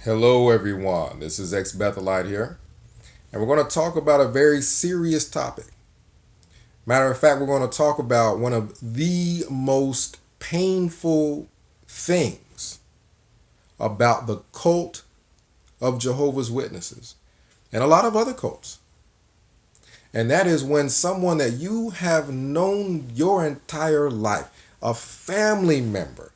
Hello, everyone. This is ex Bethelite here, and we're going to talk about a very serious topic. Matter of fact, we're going to talk about one of the most painful things about the cult of Jehovah's Witnesses and a lot of other cults. And that is when someone that you have known your entire life, a family member,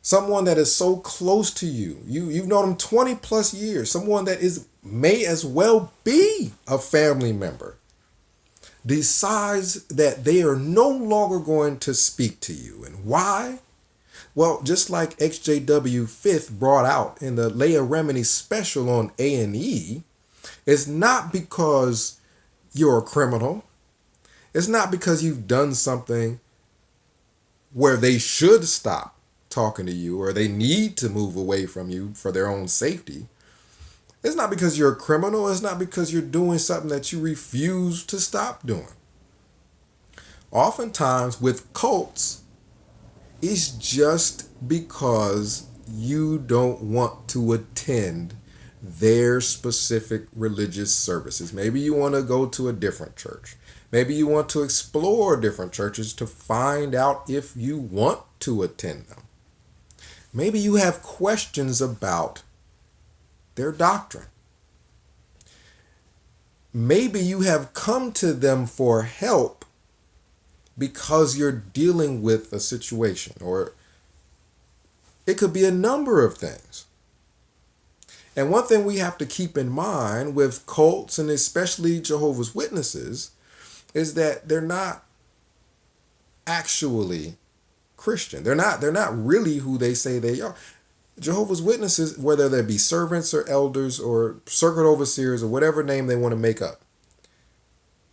someone that is so close to you've known them 20 plus years, someone that is may as well be a family member, decides that they are no longer going to speak to you. And why? Well, just like XJW Fifth brought out in the Leah Remini special on A&E, it's not because you're a criminal. It's not because you've done something where they should stop talking to you or they need to move away from you for their own safety. It's not because you're a criminal. It's not because you're doing something that you refuse to stop doing. Oftentimes with cults, it's just because you don't want to attend their specific religious services. Maybe you want to go to a different church. Maybe you want to explore different churches to find out if you want to attend them. Maybe you have questions about their doctrine. Maybe you have come to them for help because you're dealing with a situation, or it could be a number of things. And one thing we have to keep in mind with cults, and especially Jehovah's Witnesses, is that they're not actually Christian. They're not really who they say they are. Jehovah's Witnesses, whether they be servants or elders or circuit overseers or whatever name they want to make up,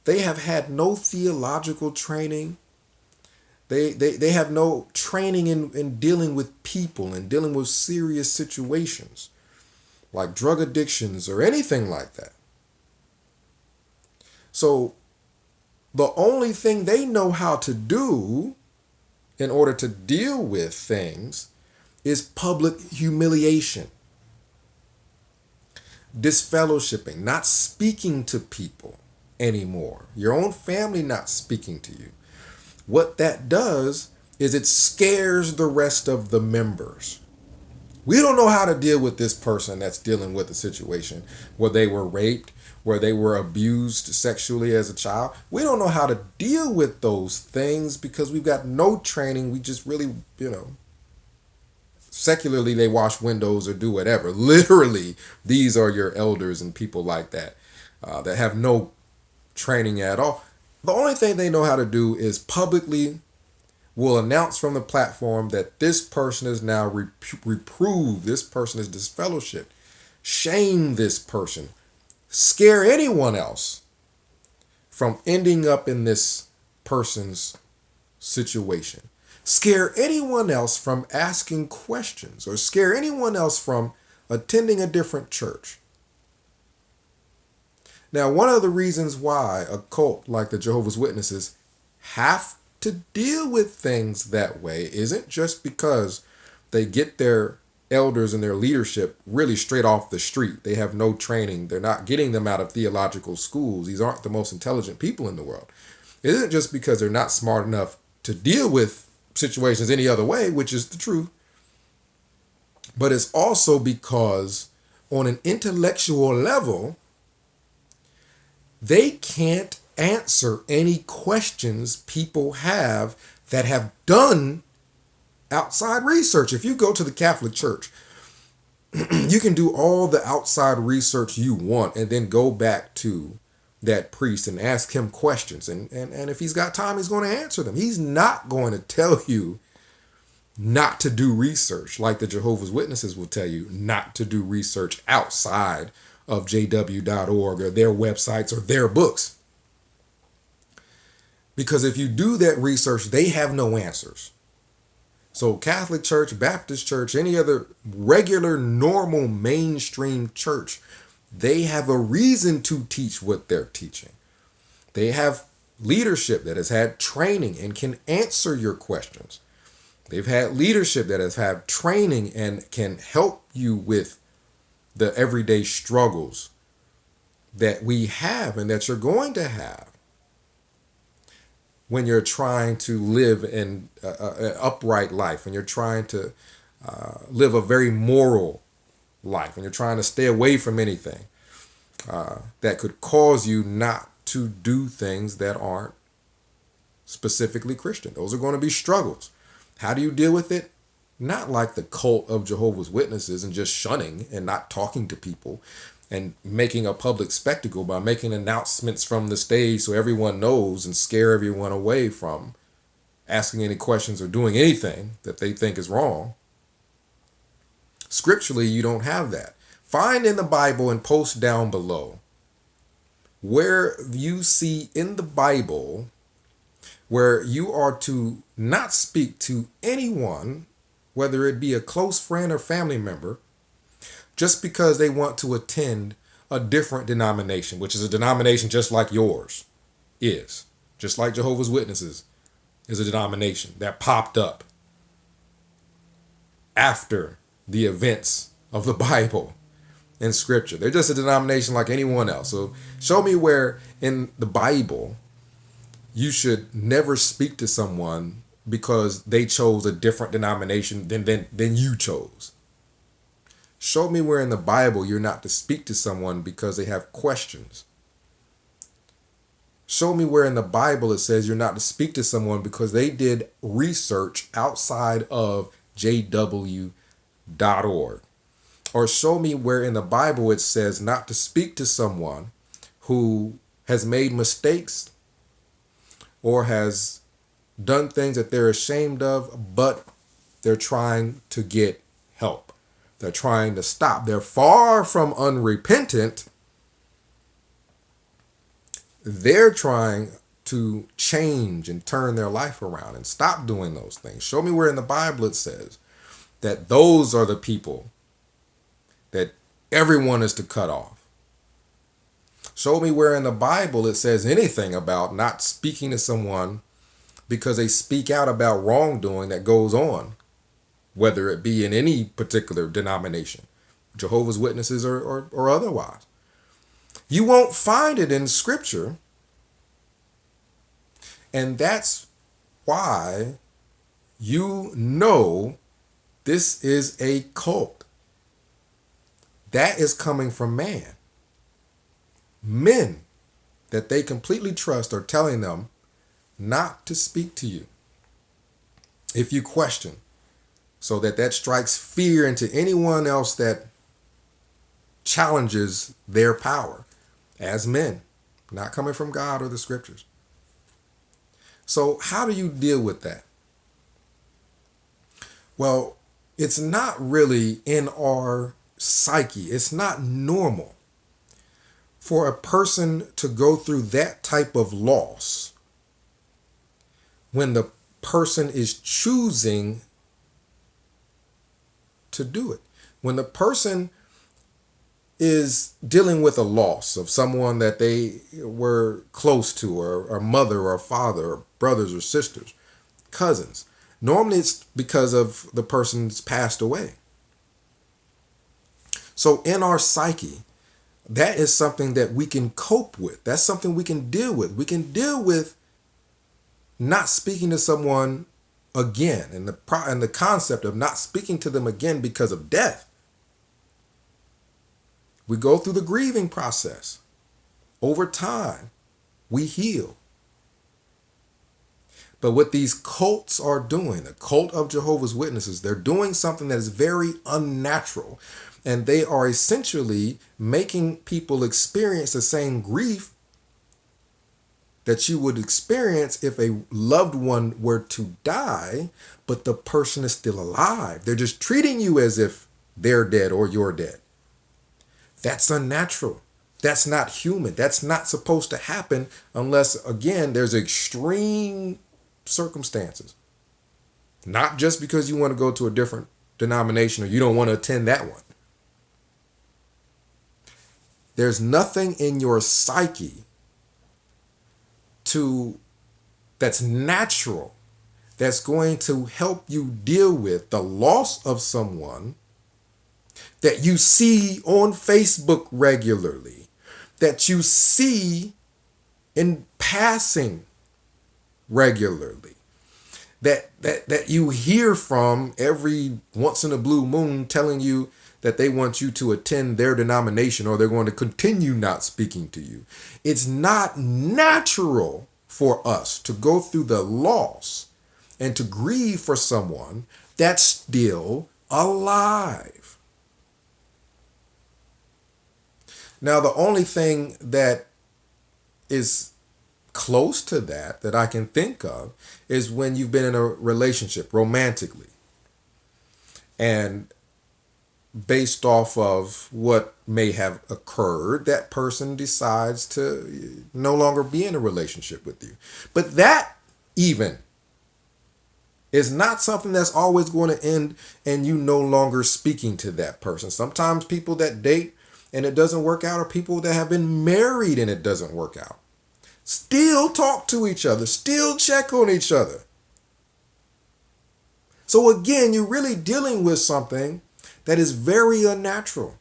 they have had no theological training. They have no training in dealing with people and dealing with serious situations like drug addictions or anything like that. So the only thing they know how to do in order to deal with things is public humiliation, disfellowshipping, not speaking to people anymore, your own family not speaking to you. What that does is it scares the rest of the members. We don't know how to deal with this person that's dealing with a situation where they were raped, where they were abused sexually as a child. We don't know how to deal with those things because we've got no training. We just really, secularly they wash windows or do whatever. Literally, these are your elders and people like that that have no training at all. The only thing they know how to do is publicly will announce from the platform that this person is now reproved, this person is disfellowshipped, shame this person, scare anyone else from ending up in this person's situation, scare anyone else from asking questions, or scare anyone else from attending a different church. Now, one of the reasons why a cult like the Jehovah's Witnesses have to deal with things that way isn't just because they get their elders and their leadership really straight off the street. They have no training. They're not getting them out of theological schools. These aren't the most intelligent people in the world. It isn't just because they're not smart enough to deal with situations any other way, which is the truth, but it's also because on an intellectual level, they can't answer any questions people have that have done outside research. If you go to the Catholic Church, you can do all the outside research you want and then go back to that priest and ask him questions. And if he's got time, he's going to answer them. He's not going to tell you not to do research like the Jehovah's Witnesses will tell you not to do research outside of jw.org or their websites or their books. Because if you do that research, they have no answers. So Catholic Church, Baptist Church, any other regular, normal, mainstream church, they have a reason to teach what they're teaching. They have leadership that has had training and can answer your questions. They've had leadership that has had training and can help you with the everyday struggles that we have and that you're going to have when you're trying to live in an upright life, when you're trying to live a very moral life, and you're trying to stay away from anything that could cause you not to do things that aren't specifically Christian. Those are going to be struggles. How do you deal with it? Not like the cult of Jehovah's Witnesses and just shunning and not talking to people and making a public spectacle by making announcements from the stage so everyone knows and scare everyone away from asking any questions or doing anything that they think is wrong. Scripturally, you don't have that. Find in the Bible and post down below where you see in the Bible where you are to not speak to anyone, whether it be a close friend or family member, just because they want to attend a different denomination, which is a denomination just like yours is. Just like Jehovah's Witnesses is a denomination that popped up after the events of the Bible and Scripture. They're just a denomination like anyone else. So show me where in the Bible you should never speak to someone because they chose a different denomination than you chose. Show me where in the Bible you're not to speak to someone because they have questions. Show me where in the Bible it says you're not to speak to someone because they did research outside of jw.org. Or show me where in the Bible it says not to speak to someone who has made mistakes or has done things that they're ashamed of, but they're trying to get help. They're trying to stop. They're far from unrepentant. They're trying to change and turn their life around and stop doing those things. Show me where in the Bible it says that those are the people that everyone is to cut off. Show me where in the Bible it says anything about not speaking to someone because they speak out about wrongdoing that goes on, whether it be in any particular denomination, Jehovah's Witnesses or otherwise. You won't find it in Scripture. And that's why you know this is a cult. That is coming from man. Men that they completely trust are telling them not to speak to you if you question, so that strikes fear into anyone else that challenges their power as men, not coming from God or the Scriptures. So how do you deal with that? Well, it's not really in our psyche. It's not normal for a person to go through that type of loss when the person is choosing to do it. When the person is dealing with a loss of someone that they were close to, or a mother or a father or brothers or sisters, cousins, normally it's because of the person's passed away. So in our psyche, that is something that we can cope with. That's something we can deal with. We can deal with not speaking to someone again, and the concept of not speaking to them again because of death. We go through the grieving process. Over time, we heal. But what these cults are doing, the cult of Jehovah's Witnesses, they're doing something that is very unnatural. And they are essentially making people experience the same grief that you would experience if a loved one were to die, but the person is still alive. They're just treating you as if they're dead or you're dead. That's unnatural. That's not human. That's not supposed to happen unless, again, there's extreme circumstances. Not just because you want to go to a different denomination or you don't want to attend that one. There's nothing in your psyche that's natural that's going to help you deal with the loss of someone that you see on Facebook regularly, that you see in passing regularly, that you hear from every once in a blue moon telling you that they want you to attend their denomination or they're going to continue not speaking to you. It's not natural for us to go through the loss and to grieve for someone that's still alive. Now, the only thing that is close to that I can think of is when you've been in a relationship romantically, and based off of what may have occurred, that person decides to no longer be in a relationship with you. But that even is not something that's always going to end and you no longer speaking to that person. Sometimes people that date and it doesn't work out are people that have been married and it doesn't work out. Still talk to each other, still check on each other. So again, you're really dealing with something that is very unnatural.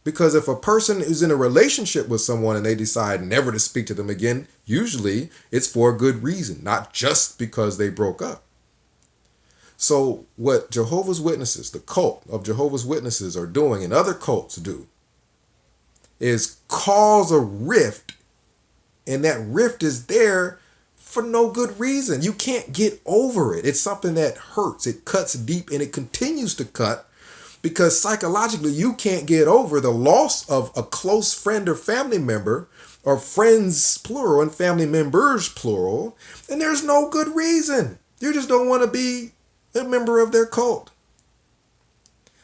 Because if a person is in a relationship with someone and they decide never to speak to them again, usually it's for a good reason, not just because they broke up. So what Jehovah's Witnesses, the cult of Jehovah's Witnesses are doing, and other cults do, is cause a rift. And that rift is there for no good reason. You can't get over it. It's something that hurts. It cuts deep and it continues to cut because psychologically you can't get over the loss of a close friend or family member, or friends plural and family members plural. And there's no good reason. You just don't want to be a member of their cult.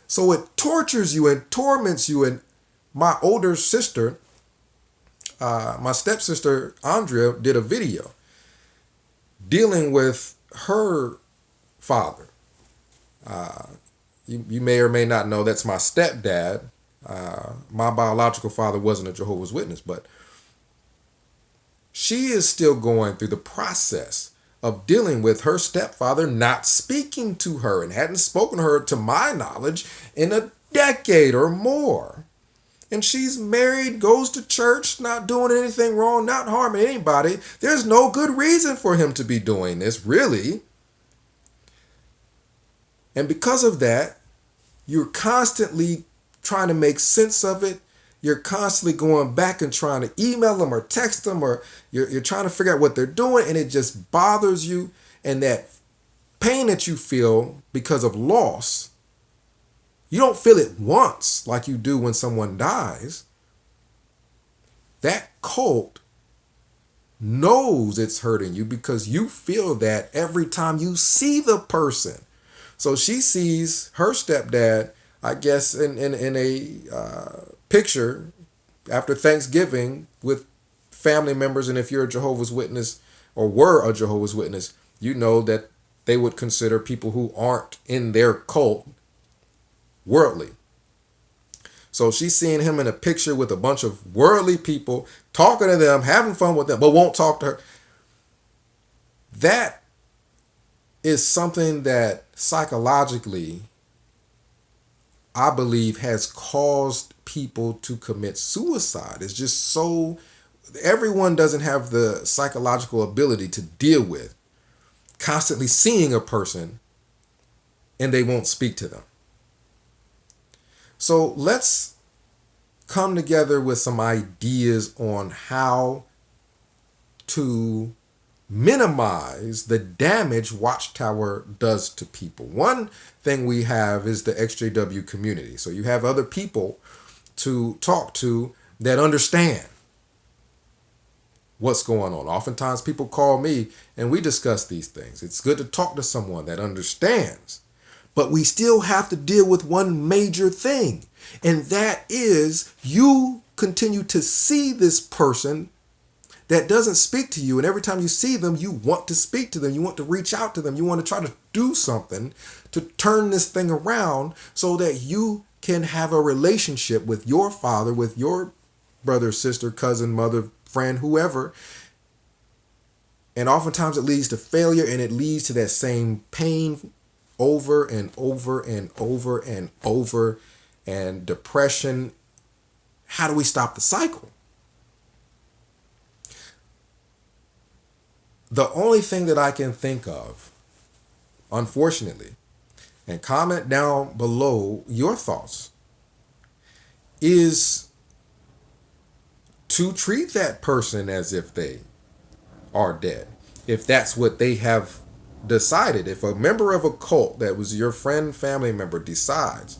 So it tortures you and torments you. And my older sister, my stepsister Andrea, did a video dealing with her father. You may or may not know that's my stepdad. My biological father wasn't a Jehovah's Witness, but she is still going through the process of dealing with her stepfather not speaking to her and hadn't spoken to her, to my knowledge, in a decade or more. And she's married, goes to church, not doing anything wrong, not harming anybody. There's no good reason for him to be doing this, really. And because of that, you're constantly trying to make sense of it. You're constantly going back and trying to email them or text them, or you're trying to figure out what they're doing, and it just bothers you. And that pain that you feel because of loss, you don't feel it once like you do when someone dies. That cult knows it's hurting you because you feel that every time you see the person. So she sees her stepdad, I guess, in a picture after Thanksgiving with family members. And if you're a Jehovah's Witness or were a Jehovah's Witness, you know that they would consider people who aren't in their cult worldly. So she's seeing him in a picture with a bunch of worldly people, talking to them, having fun with them, but won't talk to her. That is something that psychologically, I believe, has caused people to commit suicide. It's just so, everyone doesn't have the psychological ability to deal with constantly seeing a person and they won't speak to them. So let's come together with some ideas on how to minimize the damage Watchtower does to people. One thing we have is the XJW community. So you have other people to talk to that understand what's going on. Oftentimes people call me and we discuss these things. It's good to talk to someone that understands. But we still have to deal with one major thing, and that is you continue to see this person that doesn't speak to you, and every time you see them, you want to speak to them, you want to reach out to them, you want to try to do something to turn this thing around so that you can have a relationship with your father, with your brother, sister, cousin, mother, friend, whoever, And oftentimes it leads to failure, and it leads to that same pain over and over and over and over, and depression. How do we stop the cycle? The only thing that I can think of, unfortunately, and comment down below your thoughts, is to treat that person as if they are dead. If that's what they have decided. If a member of a cult that was your friend, family member decides,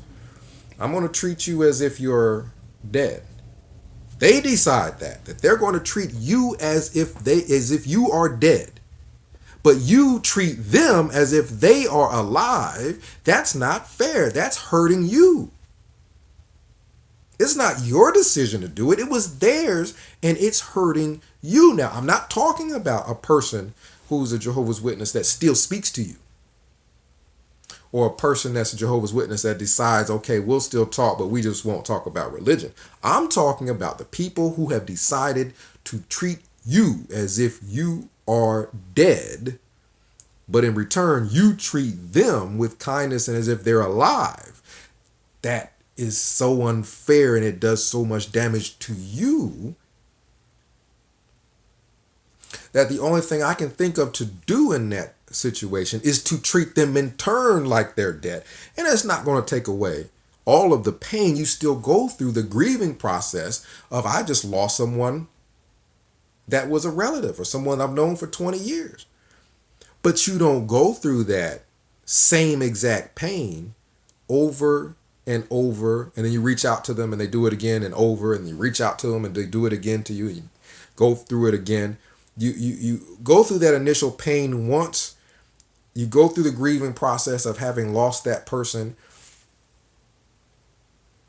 I'm going to treat you as if you're dead. They decide that they're going to treat you as if you are dead. But you treat them as if they are alive. That's not fair. That's hurting you. It's not your decision to do it. It was theirs, and it's hurting you. Now, I'm not talking about a person who's a Jehovah's Witness that still speaks to you, or a person that's a Jehovah's Witness that decides, okay, we'll still talk, but we just won't talk about religion. I'm talking about the people who have decided to treat you as if you are dead, but in return, you treat them with kindness and as if they're alive. That is so unfair, and it does so much damage to you, that the only thing I can think of to do in that situation is to treat them in turn like they're dead. And it's not going to take away all of the pain you still go through, the grieving process of, I just lost someone that was a relative or someone I've known for 20 years. But you don't go through that same exact pain over and over, and then you reach out to them and they do it again and over, and you reach out to them and they do it again to you, and you go through it again. You go through that initial pain once. You go through the grieving process of having lost that person,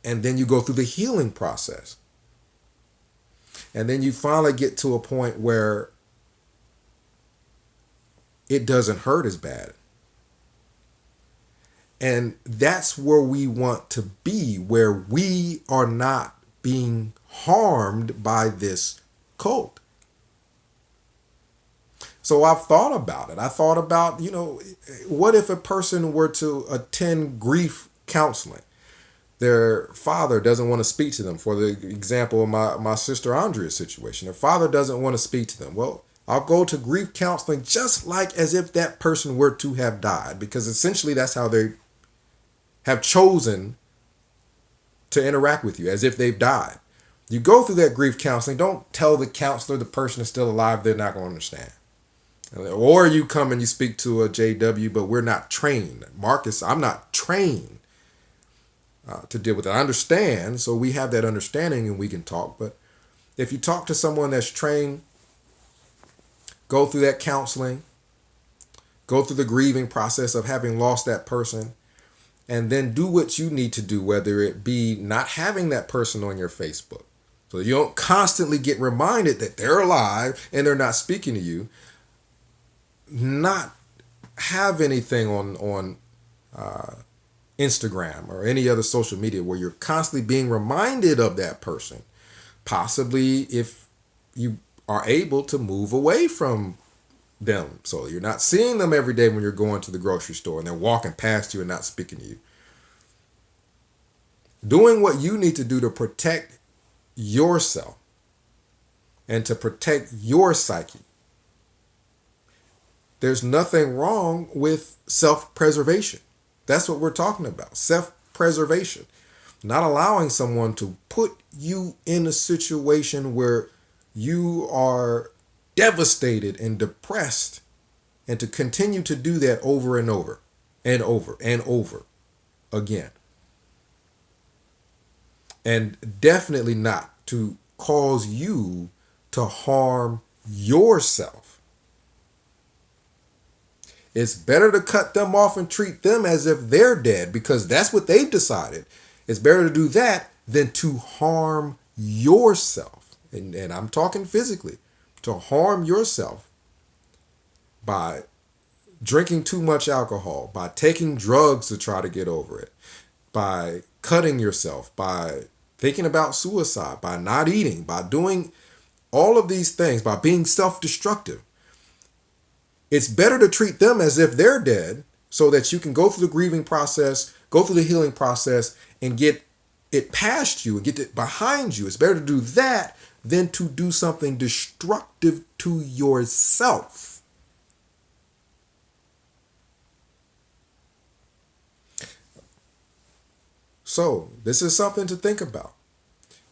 and then you go through the healing process. And then you finally get to a point where it doesn't hurt as bad. And that's where we want to be, where we are not being harmed by this cult. So I've thought about it. I thought about, what if a person were to attend grief counseling? Their father doesn't want to speak to them. For the example of my sister Andrea's situation, their father doesn't want to speak to them. Well, I'll go to grief counseling just like as if that person were to have died, because essentially that's how they have chosen to interact with you, as if they've died. You go through that grief counseling. Don't tell the counselor the person is still alive. They're not going to understand. Or you come and you speak to a JW, but we're not trained. Marcus, I'm not trained to deal with it. I understand, so we have that understanding and we can talk. But if you talk to someone that's trained, go through that counseling, go through the grieving process of having lost that person, and then do what you need to do, whether it be not having that person on your Facebook, so you don't constantly get reminded that they're alive and they're not speaking to you. Not have anything on Instagram or any other social media where you're constantly being reminded of that person. Possibly if you are able to move away from them, so you're not seeing them every day when you're going to the grocery store and they're walking past you and not speaking to you. Doing what you need to do to protect yourself and to protect your psyche. There's nothing wrong with self-preservation. That's what we're talking about. Self-preservation. Not allowing someone to put you in a situation where you are devastated and depressed, and to continue to do that over and over and over and over again. And definitely not to cause you to harm yourself. It's better to cut them off and treat them as if they're dead, because that's what they've decided. It's better to do that than to harm yourself. And I'm talking physically. To harm yourself by drinking too much alcohol, by taking drugs to try to get over it, by cutting yourself, by thinking about suicide, by not eating, by doing all of these things, by being self-destructive. It's better to treat them as if they're dead so that you can go through the grieving process, go through the healing process, and get it past you and get it behind you. It's better to do that than to do something destructive to yourself. So, this is something to think about.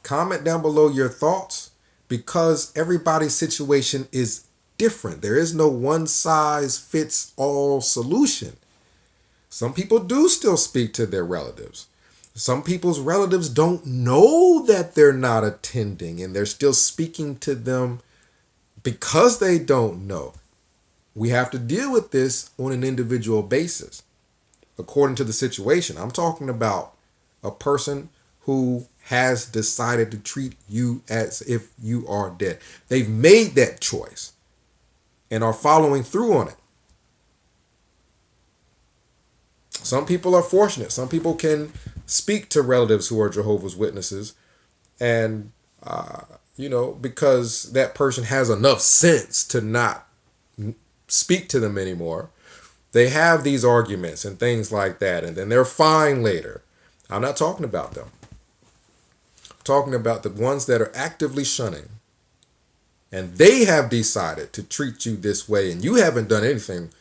Comment down below your thoughts because everybody's situation is different. There is no one size fits all solution. Some people do still speak to their relatives. Some people's relatives don't know that they're not attending and they're still speaking to them because they don't know. We have to deal with this on an individual basis according to the situation. I'm talking about a person who has decided to treat you as if you are dead. They've made that choice and are following through on it. Some people are fortunate. Some people can speak to relatives who are Jehovah's Witnesses and, because that person has enough sense to not speak to them anymore. They have these arguments and things like that, and then they're fine later. I'm not talking about them. I'm talking about the ones that are actively shunning. And they have decided to treat you this way, and you haven't done anything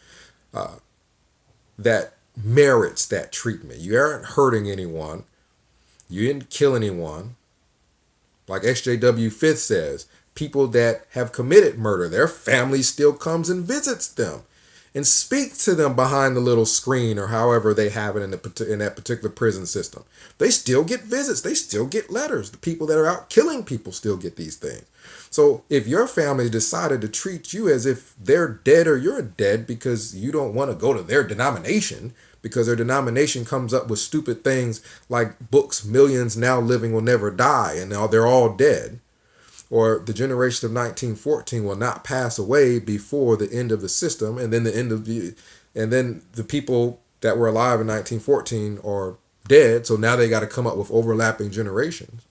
that merits that treatment. You aren't hurting anyone. You didn't kill anyone. Like XJW 5th says, people that have committed murder, their family still comes and visits them and speaks to them behind the little screen or however they have it in that particular prison system. They still get visits. They still get letters. The people that are out killing people still get these things. So if your family decided to treat you as if they're dead or you're dead because you don't want to go to their denomination, because their denomination comes up with stupid things like books, millions now living will never die, and now they're all dead, or the generation of 1914 will not pass away before the end of the system, and then the people that were alive in 1914 are dead, so now they got to come up with overlapping generations.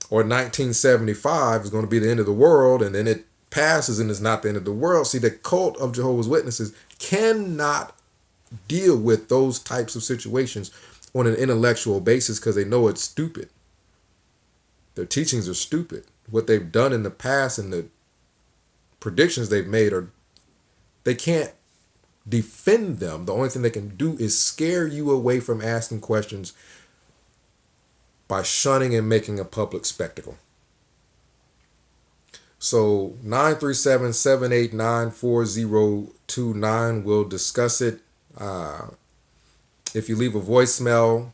Or 1975 is going to be the end of the world, and then it passes and it's not the end of the world. See, the cult of Jehovah's Witnesses cannot deal with those types of situations on an intellectual basis because they know it's stupid. Their teachings are stupid. What they've done in the past and the predictions they've made they can't defend them. The only thing they can do is scare you away from asking questions by shunning and making a public spectacle. So 937-789-4029, we'll discuss it. If you leave a voicemail,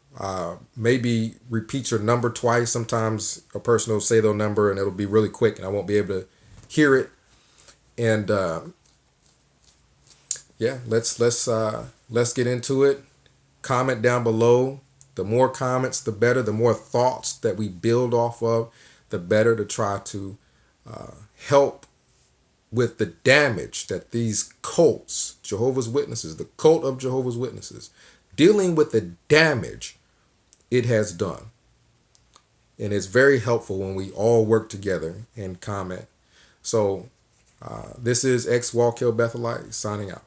maybe repeat your number twice. Sometimes a person will say their number and it'll be really quick and I won't be able to hear it. And let's get into it. Comment down below. The more comments, the better. The more thoughts that we build off of, the better, to try to help with the damage that these cults, Jehovah's Witnesses, the cult of Jehovah's Witnesses, dealing with the damage it has done. And it's very helpful when we all work together and comment. So this is X Walkill Bethelite signing out.